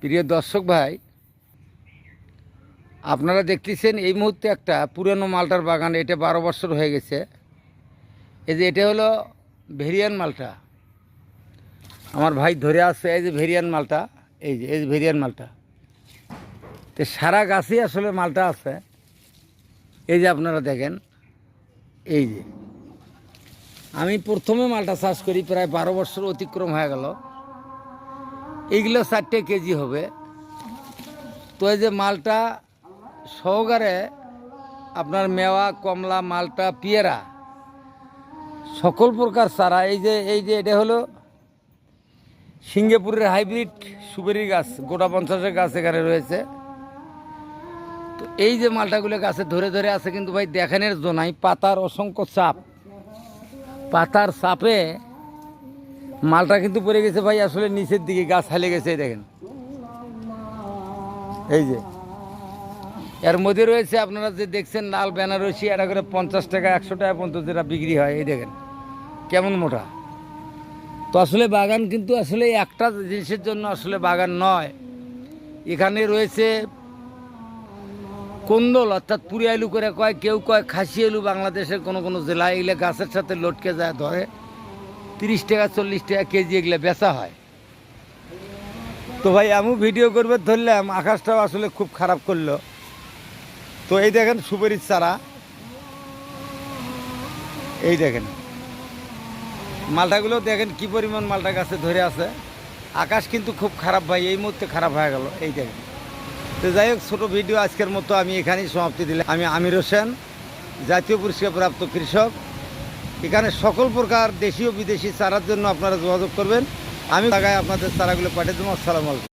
প্রিয় দর্শক ভাই, আপনারা দেখতেছেন এই মুহূর্তে একটা পুরানো মালটার বাগান। এটা 12 বছর হয়ে গেছে। এই যে এটা হলো ভেরিয়ান মালটা। আমার ভাই ধরে আসছে, এই যে ভেরিয়ান মালটা, এই যে ভেরিয়ান মালটা। তো সারা গাছেই আসলে মালটা আছে। এই যে আপনারা দেখেন, এই যে আমি প্রথমে মালটা চাষ করি, প্রায় 12 বছর অতিক্রম হয়ে গেল। এইগুলো 4 কেজি হবে। তো এই যে মালটা সহকারে আপনার মেওয়া, কমলা, মালটা, পেয়ারা, সকল প্রকার চারা। এই যে এটা হলো সিঙ্গাপুরের হাইব্রিড সুবেরি গাছ, গোটা 50 গাছ এখানে রয়েছে। তো এই যে মালটাগুলো গাছে ধরে ধরে আছে, কিন্তু ভাই দেখানোর জন্য নাই, পাতার অসংখ্য চাপ। পাতার চাপে মালটা কিন্তু পড়ে গেছে ভাই আসলে নিচের দিকে, গাছ হালে গেছে। দেখেন, এই যে এর মধ্যে রয়েছে আপনারা যে দেখছেন লাল বেনারসি, এটা করে 50 টাকা 100 টাকা পর্যন্ত যেটা বিক্রি হয়। এই দেখেন কেমন মোটা। তো আসলে বাগান কিন্তু আসলে একটা জিনিসের জন্য আসলে বাগান নয়। এখানে রয়েছে কোন্দল, অর্থাৎ পুরি আলু করে কয়, কেউ কয় খাসি আলু। বাংলাদেশের কোনো কোনো জেলায় এগুলো গাছের সাথে লটকে যায়, ধরে 30 টাকা 40 টাকা কেজি এগুলো বেচা হয়। তো ভাই আমি ভিডিও করবে ধরলাম, আকাশটাও আসলে খুব খারাপ করলো। তো এই দেখেন সুপারির চারা, এই দেখেন মালটাগুলো দেখেন কি পরিমাণ মালটা গাছে ধরে আছে। আকাশ কিন্তু খুব খারাপ ভাই, এই মুহূর্তে খারাপ হয়ে গেল। এই দেখেন। তো যাই হোক, ছোটো ভিডিও আজকের মতো আমি এখানেই সমাপ্তি দিলাম। আমি আমির হোসেন, জাতীয় পুরস্কারপ্রাপ্ত কৃষক। এখানে সকল প্রকার দেশীয় বিদেশি চারার জন্য আপনারা যোগাযোগ করবেন। আমি জায়গায় আপনাদের চারাগুলো পাঠিয়ে দেবো। আসসালামু আলাইকুম।